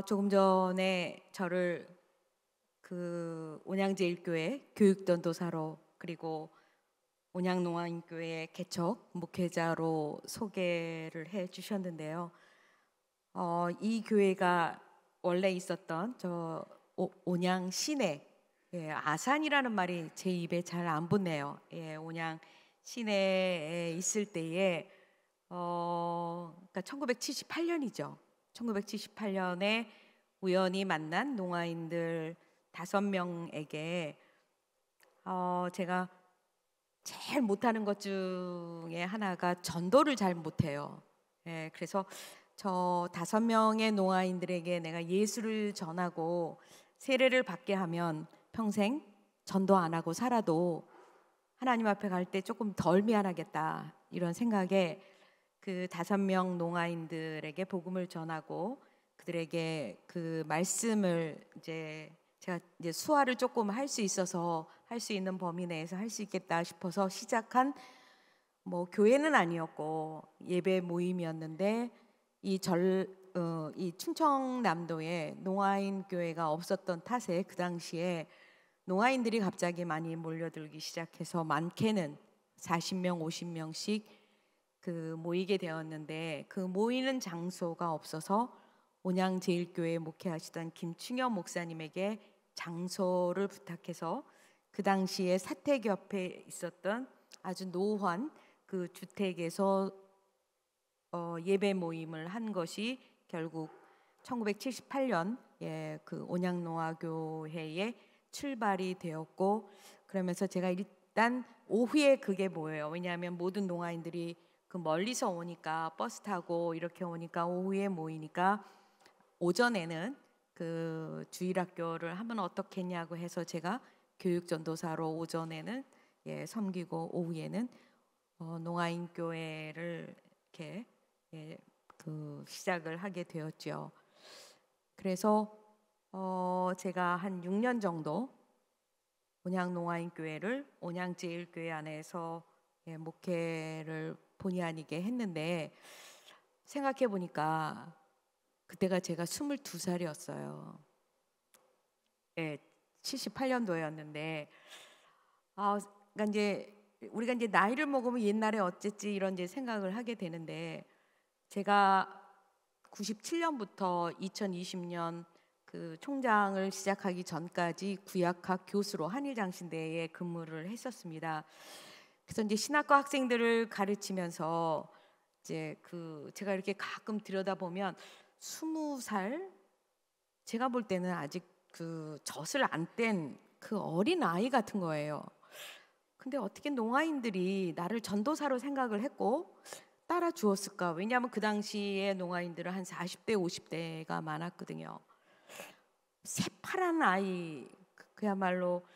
조금 전에 저를 온양제일교회 교육전도사로 그리고 온양농안교회 개척 목회자로 소개를 해 주셨는데요. 이 교회가 원래 있었던 온양 시내, 아산이라는 말이 제 입에 잘 안 붙네요. 온양 시내에 있을 때에 그러니까 1978년이죠. 1978년에 우연히 만난 농아인들 5명에게 제가 제일 못하는 것 중에 하나가 전도를 잘 못해요. 그래서 저 5명의 농아인들에게 내가 예수를 전하고 세례를 받게 하면 평생 전도 안 하고 살아도 하나님 앞에 갈 때 조금 덜 미안하겠다, 이런 생각에 그 5명 농아인들에게 복음을 전하고 그들에게 그 말씀을 제가 수화를 조금 할 수 있어서 할 수 있는 범위 내에서 할 수 있겠다 싶어서 시작한 교회는 아니었고 예배 모임이었는데 이 충청남도에 농아인 교회가 없었던 탓에 그 당시에 농아인들이 갑자기 많이 몰려들기 시작해서 많게는 40명, 50명씩 모이게 되었는데, 그 모이는 장소가 없어서 온양제일교회 목회하시던 김충현 목사님에게 장소를 부탁해서 그 당시에 사택 옆에 있었던 아주 노후한 그 주택에서 예배 모임을 한 것이 결국 1978년 그 온양노아교회의 출발이 되었고, 그러면서 제가 일단 오후에 그게 뭐예요? 왜냐하면 모든 농아인들이 그 멀리서 오니까 버스 타고 이렇게 오니까 오후에 모이니까 오전에는 그 주일학교를 하면 어떻겠냐고 해서 제가 교육전도사로 오전에는 섬기고 오후에는 농아인 교회를 이렇게 시작을 하게 되었죠. 그래서 제가 한 6년 정도 온양농아인교회를 온양제일교회 안에서 목회를 본의 아니게 했는데, 생각해 보니까 그때가 제가 22살이었어요. 78년도였는데, 그러니까 우리가 나이를 먹으면 옛날에 어쨌지 이런 생각을 하게 되는데, 제가 97년부터 2020년 그 총장을 시작하기 전까지 구약학 교수로 한일장신대에 근무를 했었습니다. 그래서 신학과 학생들을 가르치면서 제가 이렇게 가끔 들여다보면 20살, 제가 볼 때는 아직 그 젖을 안 뗀 그 어린 아이 같은 거예요. 근데 어떻게 농아인들이 나를 전도사로 생각을 했고 따라 주었을까? 왜냐하면 그 당시에 농아인들은 한 40대, 50대가 많았거든요. 새파란 아이, 그야말로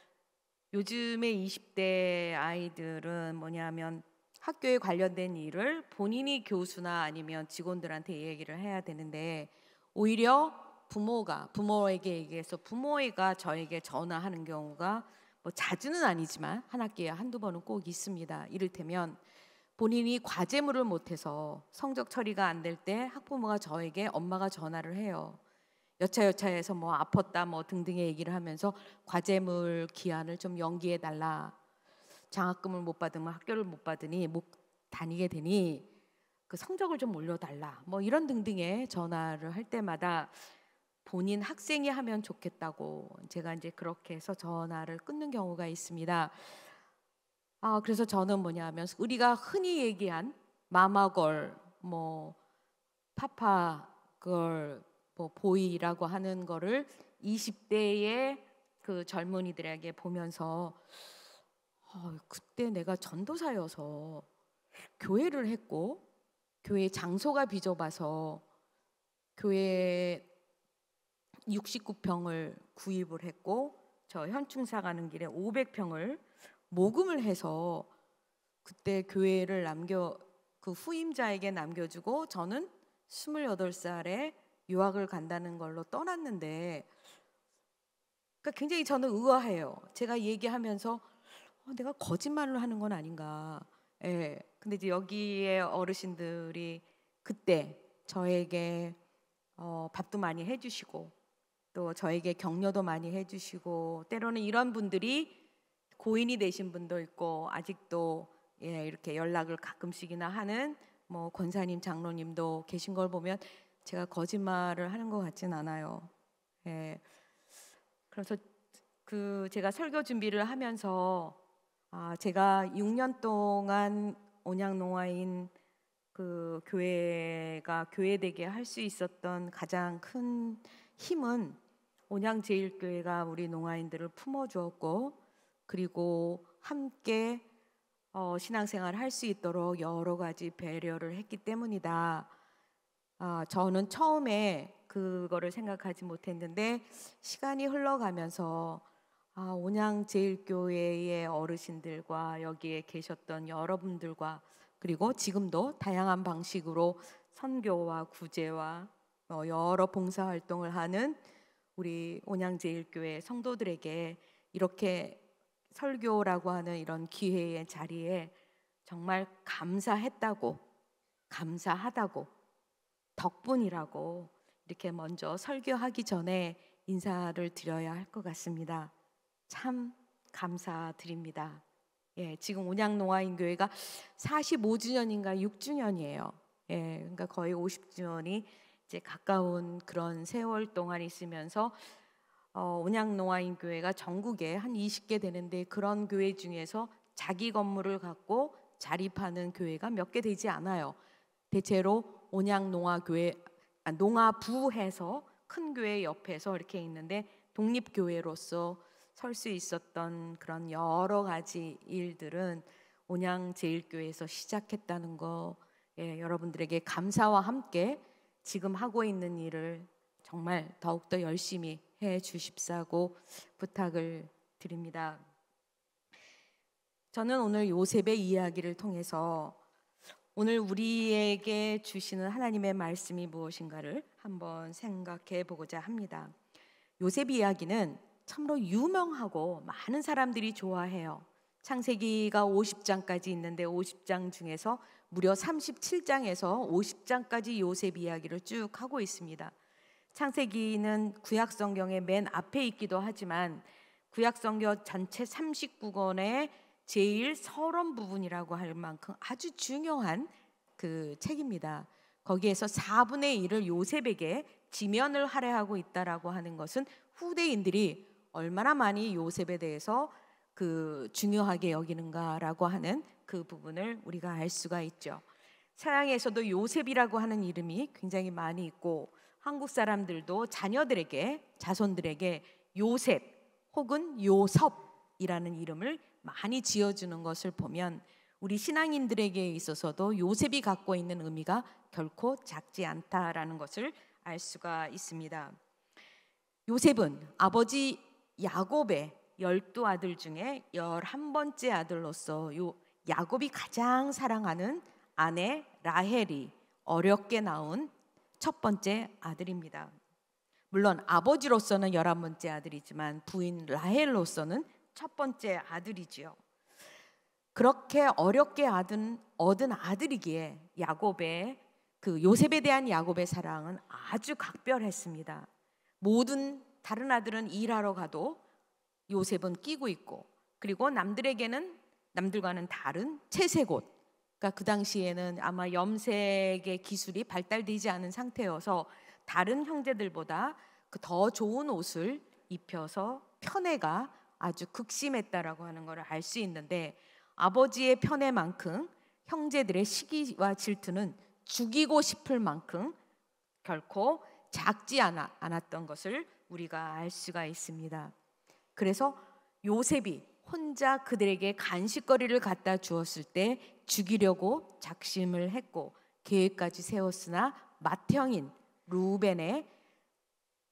요즘의 20대 아이들은 뭐냐면 학교에 관련된 일을 본인이 교수나 아니면 직원들한테 얘기를 해야 되는데, 오히려 부모에게 얘기해서 부모가 저에게 전화하는 경우가 자주는 아니지만 한 학기에 한두 번은 꼭 있습니다. 이를테면 본인이 과제물을 못해서 성적 처리가 안 될 때 학부모가 저에게, 엄마가 전화를 해요. 여차여차해서 아팠다 등등의 얘기를 하면서 과제물 기한을 좀 연기해 달라. 장학금을 못 받으면 학교를 못 받으니 못 다니게 되니 그 성적을 좀 올려달라. 이런 등등의 전화를 할 때마다 본인 학생이 하면 좋겠다고 제가 그렇게 해서 전화를 끊는 경우가 있습니다. 그래서 저는 뭐냐면 우리가 흔히 얘기한 마마걸, 파파걸, 보이라고 하는 거를 20대의 그 젊은이들에게 보면서 그때 내가 전도사여서 교회를 했고 교회 장소가 비좁아서 교회 69평을 구입을 했고 저 현충사 가는 길에 500평을 모금을 해서 그때 교회를 그 후임자에게 남겨주고 저는 28살에 유학을 간다는 걸로 떠났는데, 그러니까 굉장히 저는 의아해요. 제가 얘기하면서 내가 거짓말을 하는 건 아닌가. 근데 여기에 어르신들이 그때 저에게 밥도 많이 해주시고 또 저에게 격려도 많이 해주시고 때로는 이런 분들이 고인이 되신 분도 있고 아직도 이렇게 연락을 가끔씩이나 하는 뭐 권사님, 장로님도 계신 걸 보면 제가 거짓말을 하는 것 같진 않아요. 그래서 제가 설교 준비를 하면서 제가 6년 동안 온양농아인 그 교회가 교회되게 할 수 있었던 가장 큰 힘은 온양제일교회가 우리 농아인들을 품어주었고 그리고 함께 신앙생활을 할 수 있도록 여러 가지 배려를 했기 때문이다. 저는 처음에 그거를 생각하지 못했는데 시간이 흘러가면서 온양제일교회의 어르신들과 여기에 계셨던 여러분들과 그리고 지금도 다양한 방식으로 선교와 구제와 여러 봉사활동을 하는 우리 온양제일교회 성도들에게 이렇게 설교라고 하는 이런 기회의 자리에 정말 감사했다고, 감사하다고, 덕분이라고 이렇게 먼저 설교하기 전에 인사를 드려야 할 것 같습니다. 참 감사드립니다. 지금 온양농아인교회가 45주년인가 6주년이에요. 그러니까 거의 50주년이 이제 가까운 그런 세월 동안 있으면서 온양농아인교회가 전국에 한 20개 되는데 그런 교회 중에서 자기 건물을 갖고 자립하는 교회가 몇 개 되지 않아요. 대체로 온양농아교회, 농아부해서 큰 교회 옆에서 이렇게 있는데 독립교회로서 설 수 있었던 그런 여러 가지 일들은 온양제일교회에서 시작했다는 거, 여러분들에게 감사와 함께 지금 하고 있는 일을 정말 더욱더 열심히 해 주십사고 부탁을 드립니다. 저는 오늘 요셉의 이야기를 통해서 오늘 우리에게 주시는 하나님의 말씀이 무엇인가를 한번 생각해 보고자 합니다. 요셉 이야기는 참으로 유명하고 많은 사람들이 좋아해요. 창세기가 50장까지 있는데 50장 중에서 무려 37장에서 50장까지 요셉 이야기를 쭉 하고 있습니다. 창세기는 구약성경의 맨 앞에 있기도 하지만 구약성경 전체 39권의 제일 서론 부분이라고 할 만큼 아주 중요한 그 책입니다. 거기에서 4분의 1을 요셉에게 지면을 할애하고 있다라고 하는 것은 후대인들이 얼마나 많이 요셉에 대해서 중요하게 여기는가라고 하는 그 부분을 우리가 알 수가 있죠. 서양에서도 요셉이라고 하는 이름이 굉장히 많이 있고 한국 사람들도 자녀들에게, 자손들에게 요셉 혹은 요섭이라는 이름을 많이 지어주는 것을 보면 우리 신앙인들에게 있어서도 요셉이 갖고 있는 의미가 결코 작지 않다라는 것을 알 수가 있습니다. 요셉은 아버지 야곱의 12아들 중에 11번째 아들로서 야곱이 가장 사랑하는 아내 라헬이 어렵게 낳은 첫 번째 아들입니다. 물론 아버지로서는 11번째 아들이지만 부인 라헬로서는 첫 번째 아들이지요. 그렇게 어렵게 얻은 아들이기에 요셉에 대한 야곱의 사랑은 아주 각별했습니다. 모든 다른 아들은 일하러 가도 요셉은 끼고 있고 그리고 남들과는 다른 채색옷, 그러니까 그 당시에는 아마 염색의 기술이 발달되지 않은 상태여서 다른 형제들보다 더 좋은 옷을 입혀서 편애가 아주 극심했다라고 하는 것을 알 수 있는데 아버지의 편애만큼 형제들의 시기와 질투는 죽이고 싶을 만큼 결코 작지 않았던 것을 우리가 알 수가 있습니다. 그래서 요셉이 혼자 그들에게 간식거리를 갖다 주었을 때 죽이려고 작심을 했고 계획까지 세웠으나 맏형인 루벤의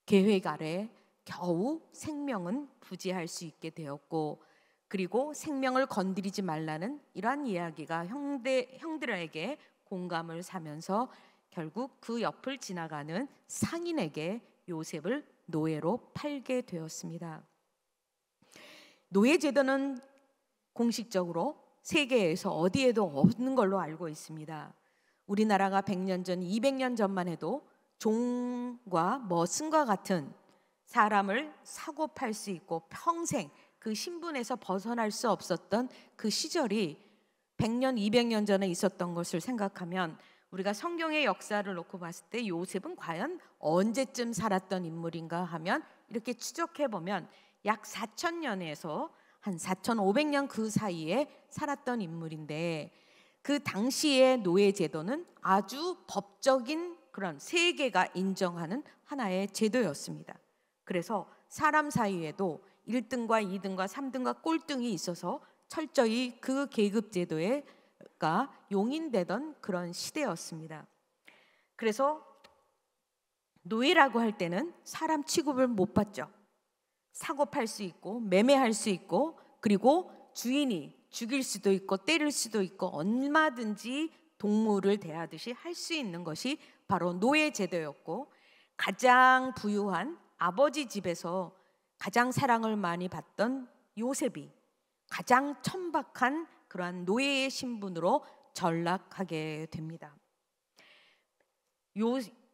계획 아래 겨우 생명은 부지할 수 있게 되었고 그리고 생명을 건드리지 말라는 이러한 이야기가 형들에게 공감을 사면서 결국 그 옆을 지나가는 상인에게 요셉을 노예로 팔게 되었습니다. 노예 제도는 공식적으로 세계에서 어디에도 없는 걸로 알고 있습니다. 우리나라가 100년 전, 200년 전만 해도 종과 머슴과 같은 사람을 사고 팔 수 있고 평생 그 신분에서 벗어날 수 없었던 그 시절이 100년, 200년 전에 있었던 것을 생각하면 우리가 성경의 역사를 놓고 봤을 때 요셉은 과연 언제쯤 살았던 인물인가 하면 이렇게 추적해 보면 약 4,000년에서 한 4,500년 그 사이에 살았던 인물인데, 그 당시의 노예 제도는 아주 법적인 그런 세계가 인정하는 하나의 제도였습니다. 그래서 사람 사이에도 1등과 2등과 3등과 꼴등이 있어서 철저히 그 계급 제도가 용인되던 그런 시대였습니다. 그래서 노예라고 할 때는 사람 취급을 못 받죠. 사고 팔 수 있고 매매할 수 있고, 그리고 주인이 죽일 수도 있고 때릴 수도 있고 얼마든지 동물을 대하듯이 할 수 있는 것이 바로 노예 제도였고, 가장 부유한 아버지 집에서 가장 사랑을 많이 받던 요셉이 가장 천박한 그러한 노예의 신분으로 전락하게 됩니다.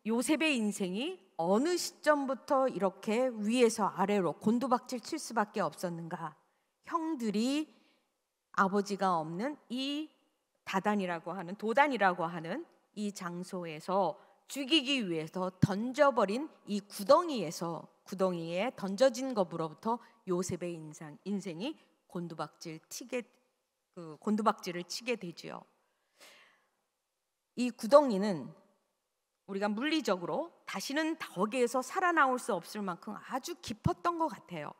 요셉의 인생이 어느 시점부터 이렇게 위에서 아래로 곤두박질 칠 수밖에 없었는가? 형들이 아버지가 없는 이 도단이라고 하는 이 장소에서 죽이기 위해서 던져버린 이 구덩이에 던져진 것으로부터 요셉의 인생이 곤두박질을 치게 되지요. 이 구덩이는 우리가 물리적으로 다시는 거기에서 살아나올 수 없을 만큼 아주 깊었던 것 같아요.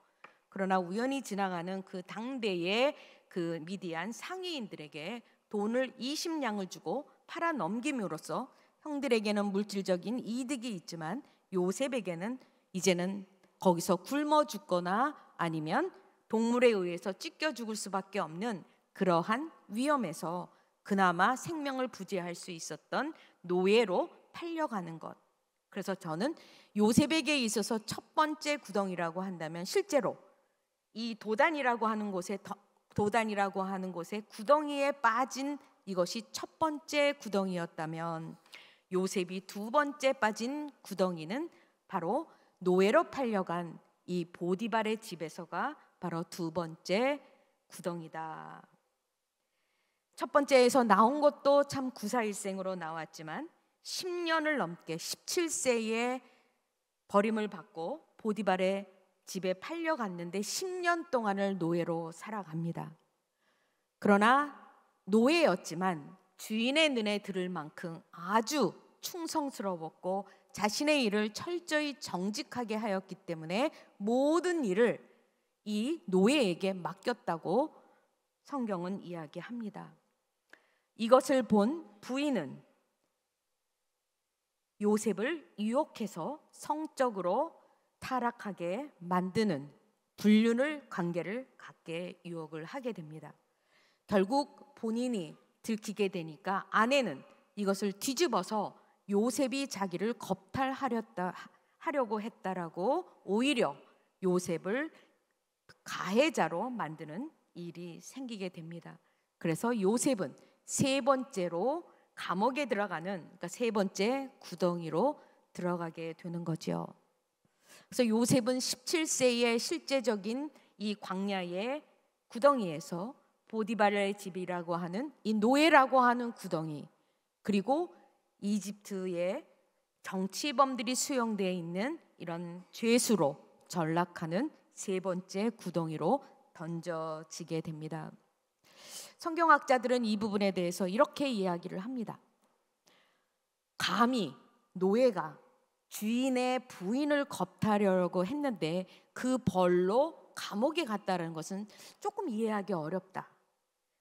그러나 우연히 지나가는 그 당대의 그 미디안 상위인들에게 돈을 20냥을 주고 팔아 넘김으로써 형들에게는 물질적인 이득이 있지만 요셉에게는 이제는 거기서 굶어 죽거나 아니면 동물에 의해서 찢겨 죽을 수밖에 없는 그러한 위험에서 그나마 생명을 부지할 수 있었던 노예로 팔려가는 것. 그래서 저는 요셉에게 있어서 첫 번째 구덩이라고 한다면 실제로 이 도단이라고 하는 곳에 구덩이에 빠진 이것이 첫 번째 구덩이였다면, 요셉이 두 번째 빠진 구덩이는 바로 노예로 팔려간 이 보디발의 집에서가 바로 두 번째 구덩이다. 첫 번째에서 나온 것도 참 구사일생으로 나왔지만 10년을 넘게 17세에 버림을 받고 보디발의 집에 팔려갔는데 10년 동안을 노예로 살아갑니다. 그러나 노예였지만 주인의 눈에 들을 만큼 아주 충성스러웠고 자신의 일을 철저히 정직하게 하였기 때문에 모든 일을 이 노예에게 맡겼다고 성경은 이야기합니다. 이것을 본 부인은 요셉을 유혹해서 성적으로 타락하게 만드는 불륜을 관계를 갖게 유혹을 하게 됩니다. 결국 본인이 들키게 되니까 아내는 이것을 뒤집어서 요셉이 자기를 겁탈하려고 했다라고 오히려 요셉을 가해자로 만드는 일이 생기게 됩니다. 그래서 요셉은 세 번째로 감옥에 들어가는, 그러니까 세 번째 구덩이로 들어가게 되는 거죠. 그래서 요셉은 17세의 실제적인 이 광야의 구덩이에서 보디발의 집이라고 하는 이 노예라고 하는 구덩이, 그리고 이집트의 정치범들이 수용되어 있는 이런 죄수로 전락하는 세 번째 구덩이로 던져지게 됩니다. 성경학자들은 이 부분에 대해서 이렇게 이야기를 합니다. 감히 노예가 주인의 부인을 겁탈하려고 했는데 그 벌로 감옥에 갔다는 것은 조금 이해하기 어렵다.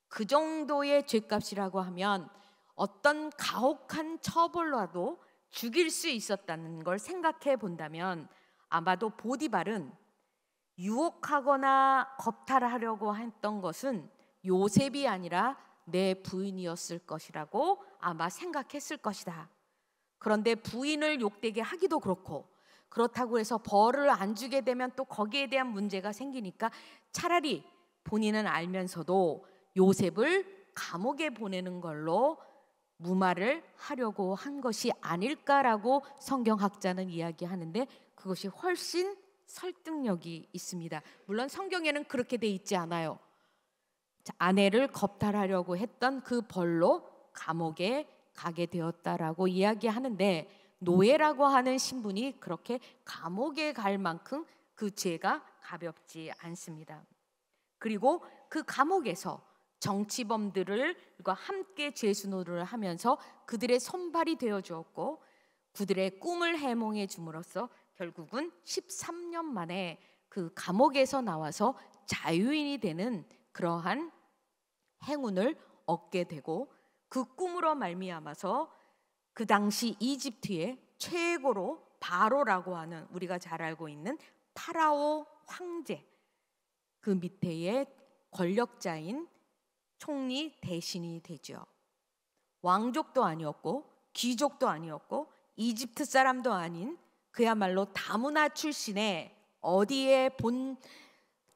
그 정도의 죄값이라고 하면 어떤 가혹한 처벌로라도 죽일 수 있었다는 걸 생각해 본다면 아마도 보디발은 유혹하거나 겁탈하려고 했던 것은 요셉이 아니라 내 부인이었을 것이라고 아마 생각했을 것이다. 그런데 부인을 욕되게 하기도 그렇고, 그렇다고 해서 벌을 안 주게 되면 또 거기에 대한 문제가 생기니까 차라리 본인은 알면서도 요셉을 감옥에 보내는 걸로 무마를 하려고 한 것이 아닐까라고 성경학자는 이야기하는데, 그것이 훨씬 설득력이 있습니다. 물론 성경에는 그렇게 돼 있지 않아요. 아내를 겁탈하려고 했던 그 벌로 감옥에 가게 되었다라고 이야기하는데, 노예라고 하는 신분이 그렇게 감옥에 갈 만큼 그 죄가 가볍지 않습니다. 그리고 그 감옥에서 정치범들과 함께 죄수노릇을 하면서 그들의 손발이 되어 주었고, 그들의 꿈을 해몽해 줌으로써 결국은 13년 만에 그 감옥에서 나와서 자유인이 되는 그러한 행운을 얻게 되고, 그 꿈으로 말미암아서 그 당시 이집트의 최고로 바로라고 하는, 우리가 잘 알고 있는 파라오 황제, 그 밑에의 권력자인 총리 대신이 되죠. 왕족도 아니었고 귀족도 아니었고 이집트 사람도 아닌 그야말로 다문화 출신의 어디에 본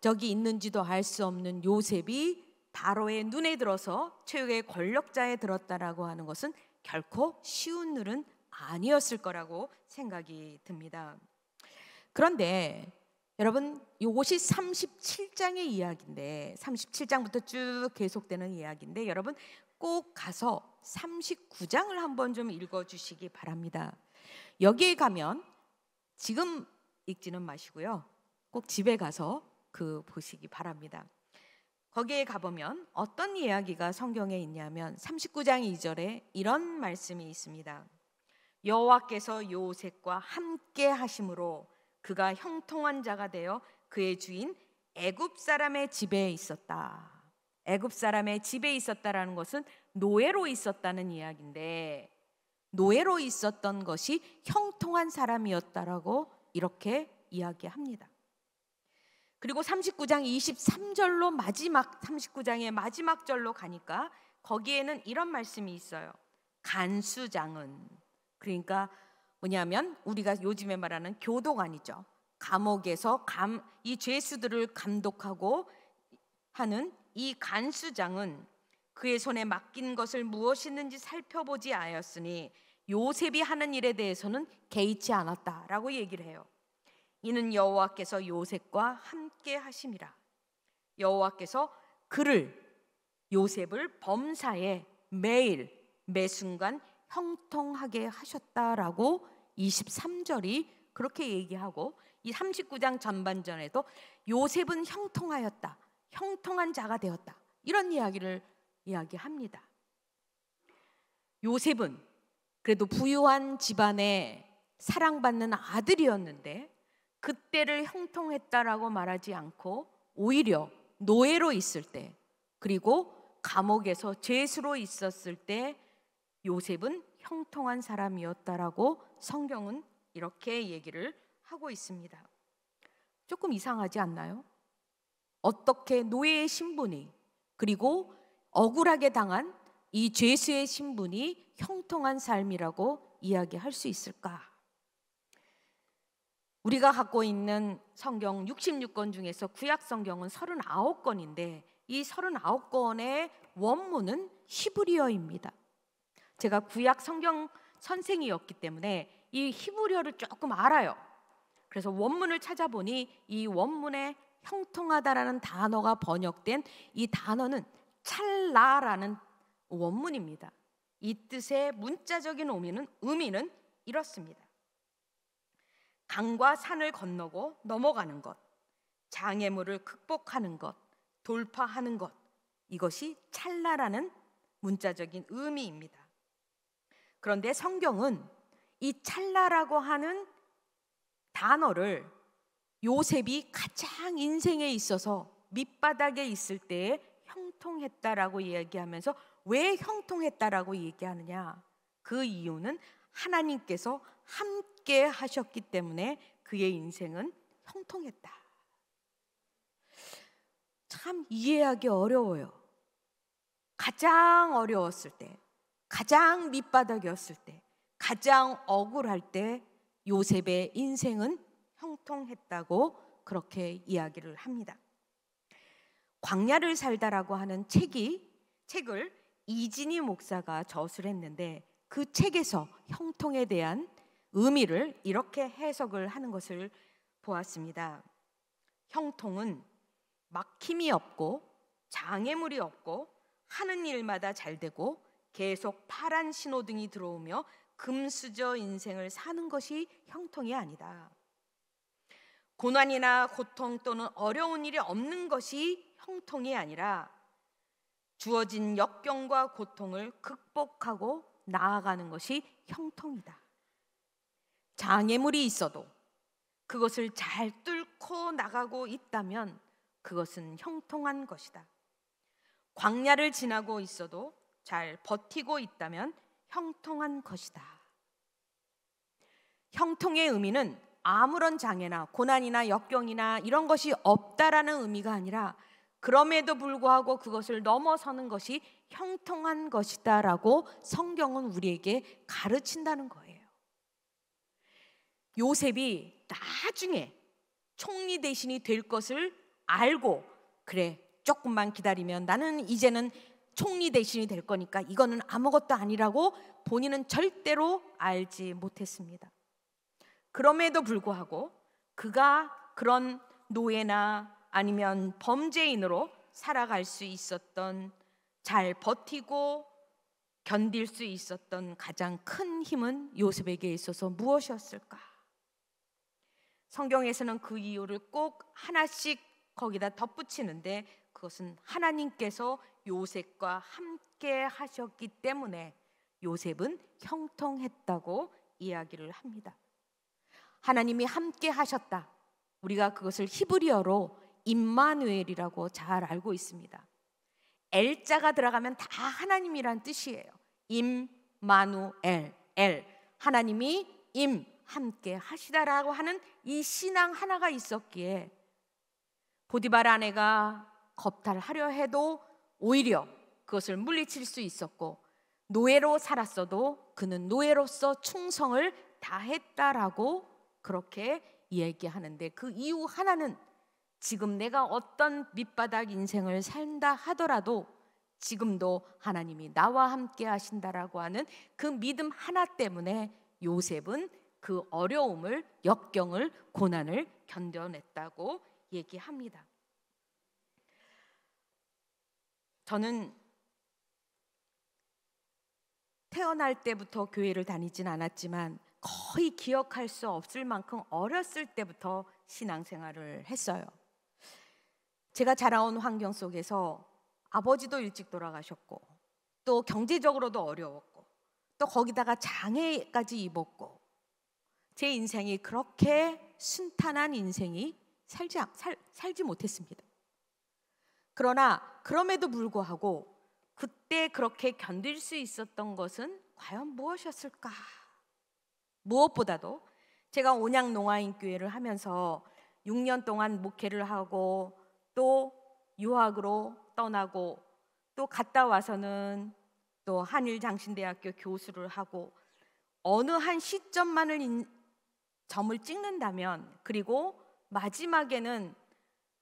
적이 있는지도 알 수 없는 요셉이 바로의 눈에 들어서 최고의 권력자에 들었다라고 하는 것은 결코 쉬운 일은 아니었을 거라고 생각이 듭니다. 그런데 여러분, 이것이 37장의 이야기인데, 37장부터 쭉 계속되는 이야기인데, 여러분 꼭 가서 39장을 한번 좀 읽어주시기 바랍니다. 여기에 가면, 지금 읽지는 마시고요, 꼭 집에 가서 보시기 바랍니다. 거기에 가보면 어떤 이야기가 성경에 있냐면 39장 2절에 이런 말씀이 있습니다. 여호와께서 요셉과 함께 하심으로 그가 형통한 자가 되어 그의 주인 애굽 사람의 집에 있었다. 애굽 사람의 집에 있었다라는 것은 노예로 있었다는 이야기인데, 노예로 있었던 것이 형통한 사람이었다라고 이렇게 이야기합니다. 그리고 39장 23절로 마지막 39장의 마지막 절로 가니까 거기에는 이런 말씀이 있어요. 간수장은, 그러니까 뭐냐면 우리가 요즘에 말하는 교도관이죠. 감옥에서 이 죄수들을 감독하고 하는 이 간수장은 그의 손에 맡긴 것을 무엇이든지 살펴보지 않았으니 요셉이 하는 일에 대해서는 개의치 않았다라고 얘기를 해요. 이는 여호와께서 요셉과 함께 하심이라. 여호와께서 요셉을 범사에 매일 매순간 형통하게 하셨다라고 23절이 그렇게 얘기하고, 이 39장 전반전에도 요셉은 형통하였다, 형통한 자가 되었다, 이런 이야기를 이야기합니다. 요셉은 그래도 부유한 집안의 사랑받는 아들이었는데 그때를 형통했다라고 말하지 않고 오히려 노예로 있을 때, 그리고 감옥에서 죄수로 있었을 때 요셉은 형통한 사람이었다라고 성경은 이렇게 얘기를 하고 있습니다. 조금 이상하지 않나요? 어떻게 노예의 신분이, 그리고 억울하게 당한 이 죄수의 신분이 형통한 삶이라고 이야기할 수 있을까? 우리가 갖고 있는 성경 66권 중에서 구약 성경은 39권인데 이 39권의 원문은 히브리어입니다. 제가 구약 성경 선생이었기 때문에 이 히브리어를 조금 알아요. 그래서 원문을 찾아보니 이 원문에 형통하다라는 단어가 번역된 이 단어는 찰라라는 원문입니다. 이 뜻의 문자적인 의미는 이렇습니다. 강과 산을 건너고 넘어가는 것, 장애물을 극복하는 것, 돌파하는 것, 이것이 찰나라는 문자적인 의미입니다. 그런데 성경은 이 찰나라고 하는 단어를 요셉이 가장 인생에 있어서 밑바닥에 있을 때에 형통했다라고 이야기하면서, 왜 형통했다라고 얘기하느냐? 그 이유는 하나님께서 함께 하셨기 때문에 그의 인생은 형통했다. 참 이해하기 어려워요. 가장 어려웠을 때, 가장 밑바닥이었을 때, 가장 억울할 때 요셉의 인생은 형통했다고 그렇게 이야기를 합니다. 광야를 살다라고 하는 책을 이진희 목사가 저술을 했는데 그 책에서 형통에 대한 의미를 이렇게 해석을 하는 것을 보았습니다. 형통은 막힘이 없고 장애물이 없고 하는 일마다 잘 되고 계속 파란 신호등이 들어오며 금수저 인생을 사는 것이 형통이 아니다. 고난이나 고통 또는 어려운 일이 없는 것이 형통이 아니라 주어진 역경과 고통을 극복하고 나아가는 것이 형통이다. 장애물이 있어도 그것을 잘 뚫고 나가고 있다면 그것은 형통한 것이다. 광야를 지나고 있어도 잘 버티고 있다면 형통한 것이다. 형통의 의미는 아무런 장애나 고난이나 역경이나 이런 것이 없다라는 의미가 아니라 그럼에도 불구하고 그것을 넘어서는 것이 형통한 것이다라고 성경은 우리에게 가르친다는 거예요. 요셉이 나중에 총리 대신이 될 것을 알고, 그래 조금만 기다리면 나는 이제는 총리 대신이 될 거니까 이거는 아무것도 아니라고 본인은 절대로 알지 못했습니다. 그럼에도 불구하고 그가 그런 노예나 아니면 범죄인으로 살아갈 수 있었던, 잘 버티고 견딜 수 있었던 가장 큰 힘은 요셉에게 있어서 무엇이었을까? 성경에서는 그 이유를 꼭 하나씩 거기다 덧붙이는데 그것은 하나님께서 요셉과 함께 하셨기 때문에 요셉은 형통했다고 이야기를 합니다. 하나님이 함께 하셨다. 우리가 그것을 히브리어로 임마누엘이라고 잘 알고 있습니다. 엘자가 들어가면 다 하나님이란 뜻이에요. 임마누엘, 하나님이 함께 하시다라고 하는 이 신앙 하나가 있었기에 보디발 아내가 겁탈하려 해도 오히려 그것을 물리칠 수 있었고, 노예로 살았어도 그는 노예로서 충성을 다했다라고 그렇게 얘기하는데, 그 이유 하나는 지금 내가 어떤 밑바닥 인생을 산다 하더라도 지금도 하나님이 나와 함께 하신다라고 하는 그 믿음 하나 때문에 요셉은 그 어려움을, 역경을, 고난을 견뎌냈다고 얘기합니다. 저는 태어날 때부터 교회를 다니진 않았지만 거의 기억할 수 없을 만큼 어렸을 때부터 신앙생활을 했어요. 제가 자라온 환경 속에서 아버지도 일찍 돌아가셨고 또 경제적으로도 어려웠고 또 거기다가 장애까지 입었고 제 인생이 그렇게 순탄한 인생이 살지 못했습니다. 그러나 그럼에도 불구하고 그때 그렇게 견딜 수 있었던 것은 과연 무엇이었을까? 무엇보다도 제가 온양농아인교회를 하면서 6년 동안 목회를 하고 또 유학으로 떠나고 또 갔다 와서는 또 한일장신대학교 교수를 하고 어느 한 시점만을 점을 찍는다면, 그리고 마지막에는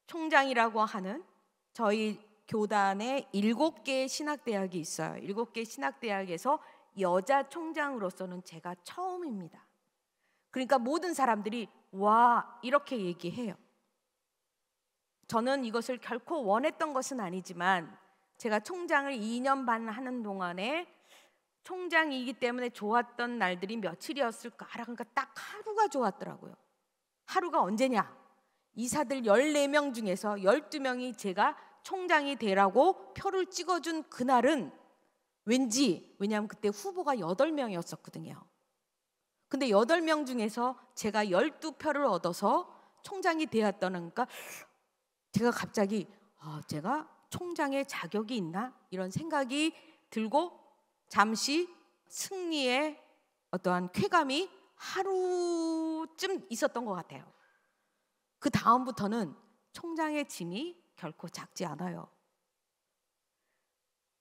총장이라고 하는 저희 교단에 7개의 신학대학이 있어요. 7개 신학대학에서 여자 총장으로서는 제가 처음입니다. 그러니까 모든 사람들이 와 이렇게 얘기해요. 저는 이것을 결코 원했던 것은 아니지만 제가 총장을 2년 반 하는 동안에 총장이기 때문에 좋았던 날들이 며칠이었을까? 그러니까 딱 하루가 좋았더라고요. 하루가 언제냐? 이사들 14명 중에서 12명이 제가 총장이 되라고 표를 찍어준 그날은 왜냐하면 그때 후보가 8명이었었거든요. 근데 8명 중에서 제가 12표를 얻어서 총장이 되었다니까 제가 갑자기 제가 총장의 자격이 있나? 이런 생각이 들고 잠시 승리의 어떠한 쾌감이 하루쯤 있었던 것 같아요. 그 다음부터는 총장의 짐이 결코 작지 않아요.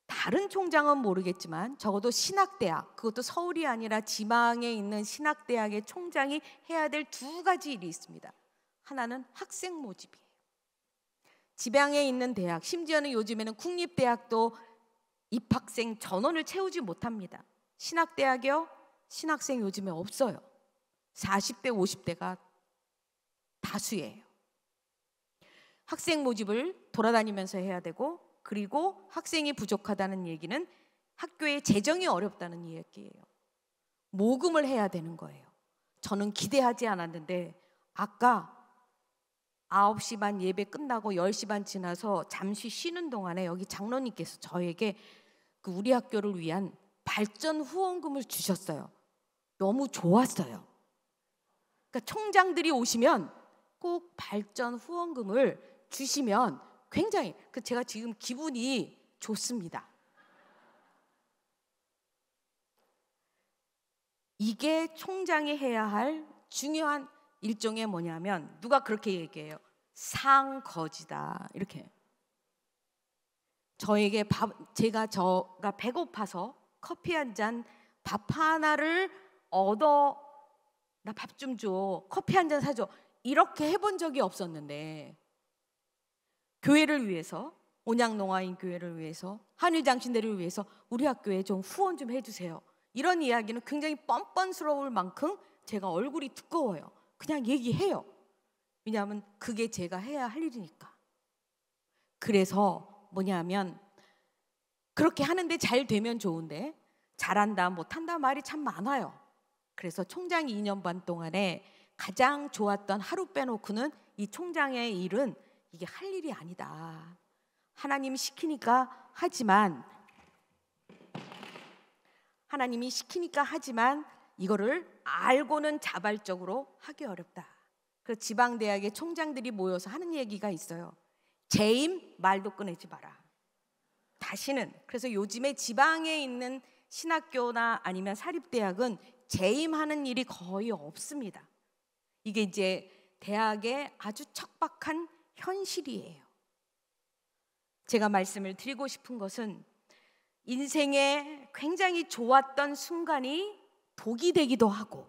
다른 총장은 모르겠지만 적어도 신학대학, 그것도 서울이 아니라 지방에 있는 신학대학의 총장이 해야 될 2가지 일이 있습니다. 하나는 학생 모집이에요. 지방에 있는 대학, 심지어는 요즘에는 국립대학도 입학생 전원을 채우지 못합니다. 신학대학이요? 신학생 요즘에 없어요. 40대, 50대가 다수예요. 학생 모집을 돌아다니면서 해야 되고, 그리고 학생이 부족하다는 얘기는 학교의 재정이 어렵다는 얘기예요. 모금을 해야 되는 거예요. 저는 기대하지 않았는데 아까 9시 반 예배 끝나고 10시 반 지나서 잠시 쉬는 동안에 여기 장로님께서 저에게 그 우리 학교를 위한 발전 후원금을 주셨어요. 너무 좋았어요. 그러니까 총장들이 오시면 꼭 발전 후원금을 주시면 굉장히 제가 지금 기분이 좋습니다. 이게 총장이 해야 할 중요한 일종의 뭐냐면, 누가 그렇게 얘기해요. 상거지다, 이렇게. 저에게 제가 배고파서 커피 한 잔, 밥 하나를 얻어, 나 밥 좀 줘, 커피 한 잔 사줘, 이렇게 해본 적이 없었는데, 교회를 위해서, 온양농아인 교회를 위해서, 한일장신대를 위해서 우리 학교에 좀 후원 좀 해주세요, 이런 이야기는 굉장히 뻔뻔스러울 만큼 제가 얼굴이 두꺼워요. 그냥 얘기해요. 왜냐하면 그게 제가 해야 할 일이니까. 그래서 뭐냐면, 그렇게 하는데 잘 되면 좋은데 잘한다 못한다 말이 참 많아요. 그래서 총장 2년 반 동안에 가장 좋았던, 하루 빼놓고는 이 총장의 일은 이게 할 일이 아니다, 하나님이 시키니까 하지만 이거를 알고는 자발적으로 하기 어렵다. 그래서 지방대학의 총장들이 모여서 하는 얘기가 있어요. 재임 말도 꺼내지 마라, 다시는. 그래서 요즘에 지방에 있는 신학교나 아니면 사립대학은 재임하는 일이 거의 없습니다. 이게 이제 대학의 아주 척박한 현실이에요. 제가 말씀을 드리고 싶은 것은, 인생에 굉장히 좋았던 순간이 독이 되기도 하고,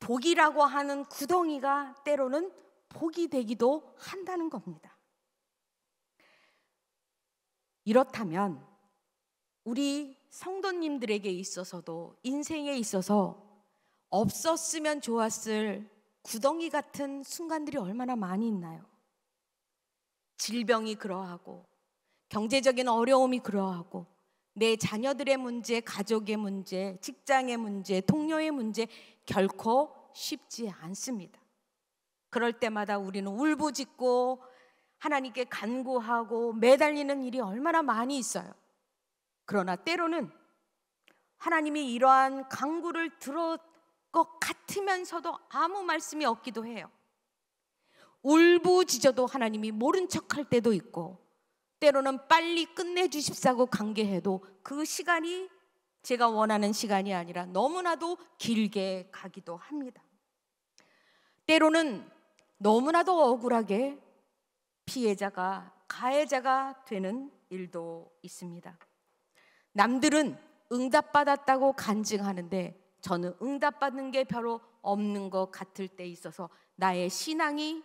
독이라고 하는 구덩이가 때로는 복이 되기도 한다는 겁니다. 이렇다면 우리 성도님들에게 있어서도, 인생에 있어서 없었으면 좋았을 구덩이 같은 순간들이 얼마나 많이 있나요? 질병이 그러하고, 경제적인 어려움이 그러하고, 내 자녀들의 문제, 가족의 문제, 직장의 문제, 동료의 문제, 결코 쉽지 않습니다. 그럴 때마다 우리는 울부짖고 하나님께 간구하고 매달리는 일이 얼마나 많이 있어요. 그러나 때로는 하나님이 이러한 간구를 들을 것 같으면서도 아무 말씀이 없기도 해요. 울부짖어도 하나님이 모른 척할 때도 있고, 때로는 빨리 끝내주십사고 간구해도 그 시간이 제가 원하는 시간이 아니라 너무나도 길게 가기도 합니다. 때로는 너무나도 억울하게 피해자가 가해자가 되는 일도 있습니다. 남들은 응답받았다고 간증하는데 저는 응답받는 게 별로 없는 것 같을 때 있어서 나의 신앙이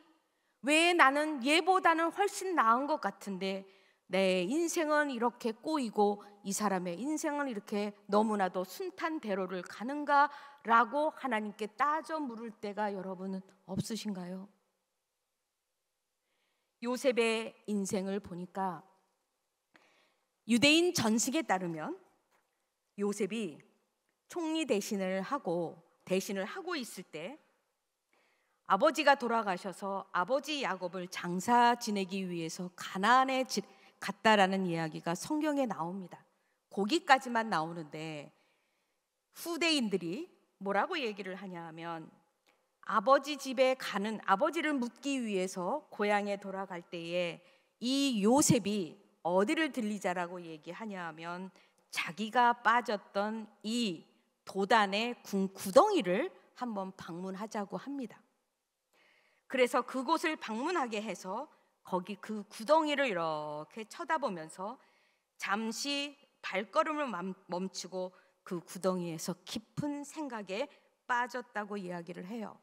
왜 나는 얘보다는 훨씬 나은 것 같은데 내 인생은 이렇게 꼬이고 이 사람의 인생은 이렇게 너무나도 순탄대로를 가는가라고 하나님께 따져 물을 때가 여러분은 없으신가요? 요셉의 인생을 보니까 유대인 전승에 따르면 요셉이 총리 대신을 하고 있을 때 아버지가 돌아가셔서 아버지 야곱을 장사 지내기 위해서 가나안에 갔다라는 이야기가 성경에 나옵니다. 거기까지만 나오는데 후대인들이 뭐라고 얘기를 하냐 하면, 아버지 집에 가는, 아버지를 묻기 위해서 고향에 돌아갈 때에 이 요셉이 어디를 들리자라고 얘기하냐 하면 자기가 빠졌던 이 도단의 구덩이를 한번 방문하자고 합니다. 그래서 그곳을 방문하게 해서 거기 그 구덩이를 이렇게 쳐다보면서 잠시 발걸음을 멈추고 그 구덩이에서 깊은 생각에 빠졌다고 이야기를 해요.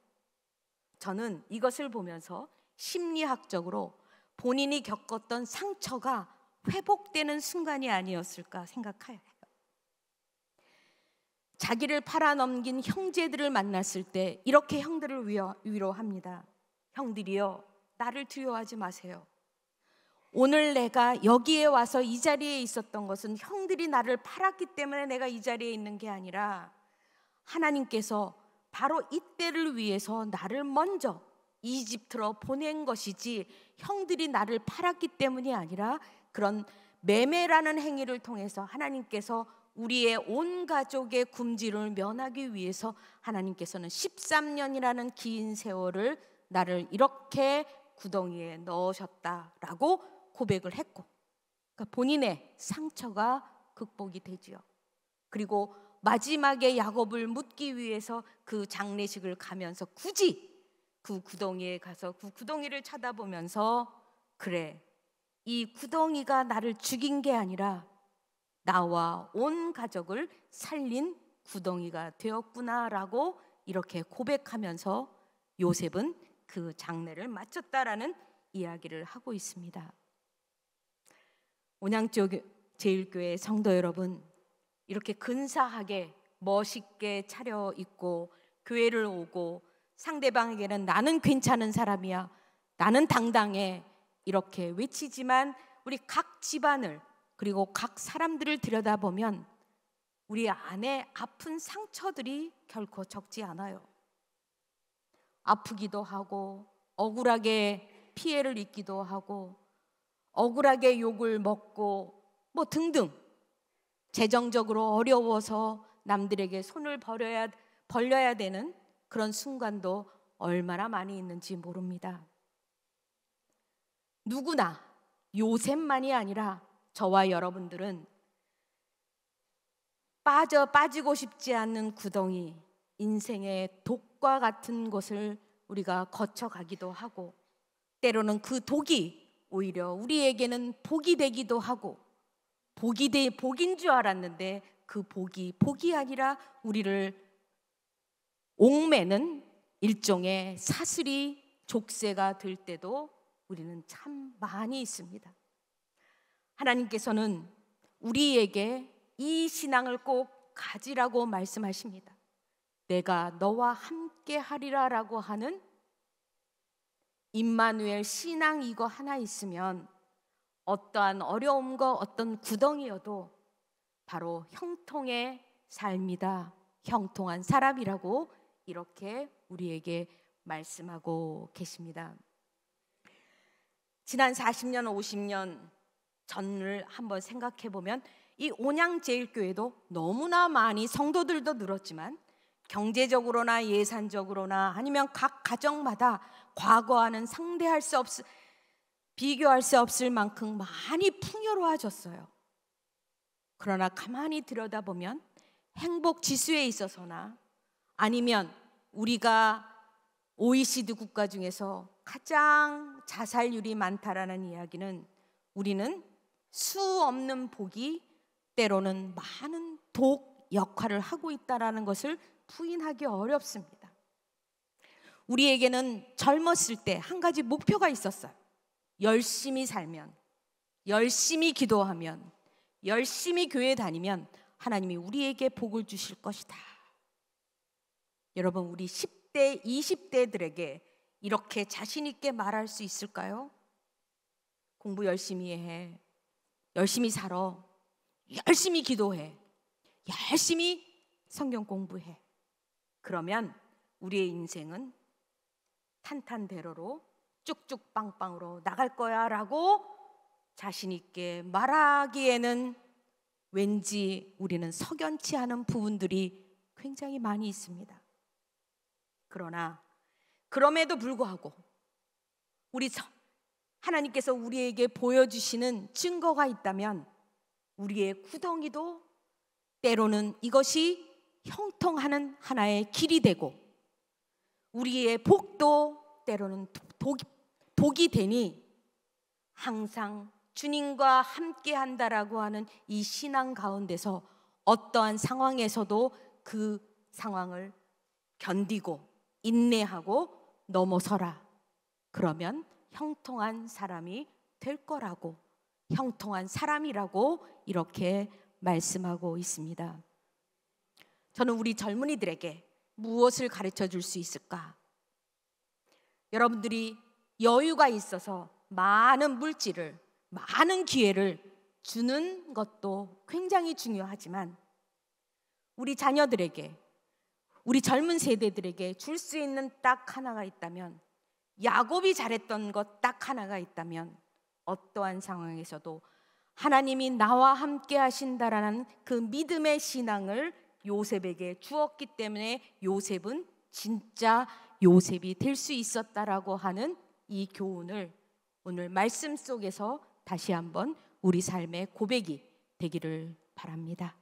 저는 이것을 보면서 심리학적으로 본인이 겪었던 상처가 회복되는 순간이 아니었을까 생각해요. 자기를 팔아넘긴 형제들을 만났을 때 이렇게 형들을 위로합니다. 형들이여, 나를 두려워하지 마세요. 오늘 내가 여기에 와서 이 자리에 있었던 것은 형들이 나를 팔았기 때문에 내가 이 자리에 있는 게 아니라 하나님께서 바로 이때를 위해서 나를 먼저 이집트로 보낸 것이지, 형들이 나를 팔았기 때문이 아니라 그런 매매라는 행위를 통해서 하나님께서 우리의 온 가족의 굶주림을 면하기 위해서 하나님께서는 13년이라는 긴 세월을 나를 이렇게 구덩이에 넣으셨다라고 고백을 했고, 그러니까 본인의 상처가 극복이 되지요. 그리고 마지막에 야곱을 묻기 위해서 그 장례식을 가면서 굳이 그 구덩이에 가서 그 구덩이를 쳐다보면서, 그래, 이 구덩이가 나를 죽인 게 아니라 나와 온 가족을 살린 구덩이가 되었구나라고 이렇게 고백하면서 요셉은 그 장례를 마쳤다라는 이야기를 하고 있습니다. 온양제일교회 성도 여러분, 이렇게 근사하게 멋있게 차려입고 교회를 오고 상대방에게는 나는 괜찮은 사람이야, 나는 당당해 이렇게 외치지만 우리 각 집안을 그리고 각 사람들을 들여다보면 우리 안에 아픈 상처들이 결코 적지 않아요. 아프기도 하고 억울하게 피해를 입기도 하고 억울하게 욕을 먹고 뭐 등등, 재정적으로 어려워서 남들에게 손을 벌려야 되는 그런 순간도 얼마나 많이 있는지 모릅니다. 누구나, 요셉만이 아니라 저와 여러분들은 빠지고 싶지 않는 구덩이, 인생의 독과 같은 곳을 우리가 거쳐가기도 하고, 때로는 그 독이 오히려 우리에게는 복이 되기도 하고, 복인 줄 알았는데 그 복이 아니라 우리를 옥매는 일종의 사슬이, 족쇄가 될 때도 우리는 참 많이 있습니다. 하나님께서는 우리에게 이 신앙을 꼭 가지라고 말씀하십니다. 내가 너와 함께 하리라 라고 하는 임마누엘 신앙, 이거 하나 있으면 어떠한 어려움과 어떤 구덩이여도 바로 형통의 삶이다, 형통한 사람이라고 이렇게 우리에게 말씀하고 계십니다. 지난 40년, 50년 전을 한번 생각해 보면 이 온양제일교회도 너무나 많이 성도들도 늘었지만 경제적으로나 예산적으로나 아니면 각 가정마다 과거와는 비교할 수 없을 만큼 많이 풍요로워졌어요. 그러나 가만히 들여다보면 행복 지수에 있어서나 아니면 우리가 OECD 국가 중에서 가장 자살률이 많다라는 이야기는, 우리는 수 없는 복이 때로는 많은 독 역할을 하고 있다라는 것을 부인하기 어렵습니다. 우리에게는 젊었을 때 한 가지 목표가 있었어요. 열심히 살면, 열심히 기도하면, 열심히 교회 다니면 하나님이 우리에게 복을 주실 것이다. 여러분, 우리 10대, 20대들에게 이렇게 자신 있게 말할 수 있을까요? 공부 열심히 해, 열심히 살아, 열심히 기도해, 열심히 성경 공부해. 그러면 우리의 인생은 탄탄대로로 쭉쭉 빵빵으로 나갈 거야 라고 자신 있게 말하기에는 왠지 우리는 석연치 않은 부분들이 굉장히 많이 있습니다. 그러나 그럼에도 불구하고 하나님께서 우리에게 보여주시는 증거가 있다면 우리의 구덩이도 때로는 이것이 형통하는 하나의 길이 되고, 우리의 복도 때로는 독이 되니 항상 주님과 함께 한다라고 하는 이 신앙 가운데서 어떠한 상황에서도 그 상황을 견디고 인내하고 넘어서라. 그러면 형통한 사람이 될 거라고 형통한 사람이라고 이렇게 말씀하고 있습니다. 저는 우리 젊은이들에게 무엇을 가르쳐 줄 수 있을까? 여러분들이 여유가 있어서 많은 물질을, 많은 기회를 주는 것도 굉장히 중요하지만 우리 자녀들에게, 우리 젊은 세대들에게 줄 수 있는 딱 하나가 있다면, 야곱이 잘했던 것 딱 하나가 있다면 어떠한 상황에서도 하나님이 나와 함께 하신다라는 그 믿음의 신앙을 요셉에게 주었기 때문에 요셉은 진짜 요셉이 될 수 있었다라고 하는 이 교훈을 오늘 말씀 속에서 다시 한번 우리 삶의 고백이 되기를 바랍니다.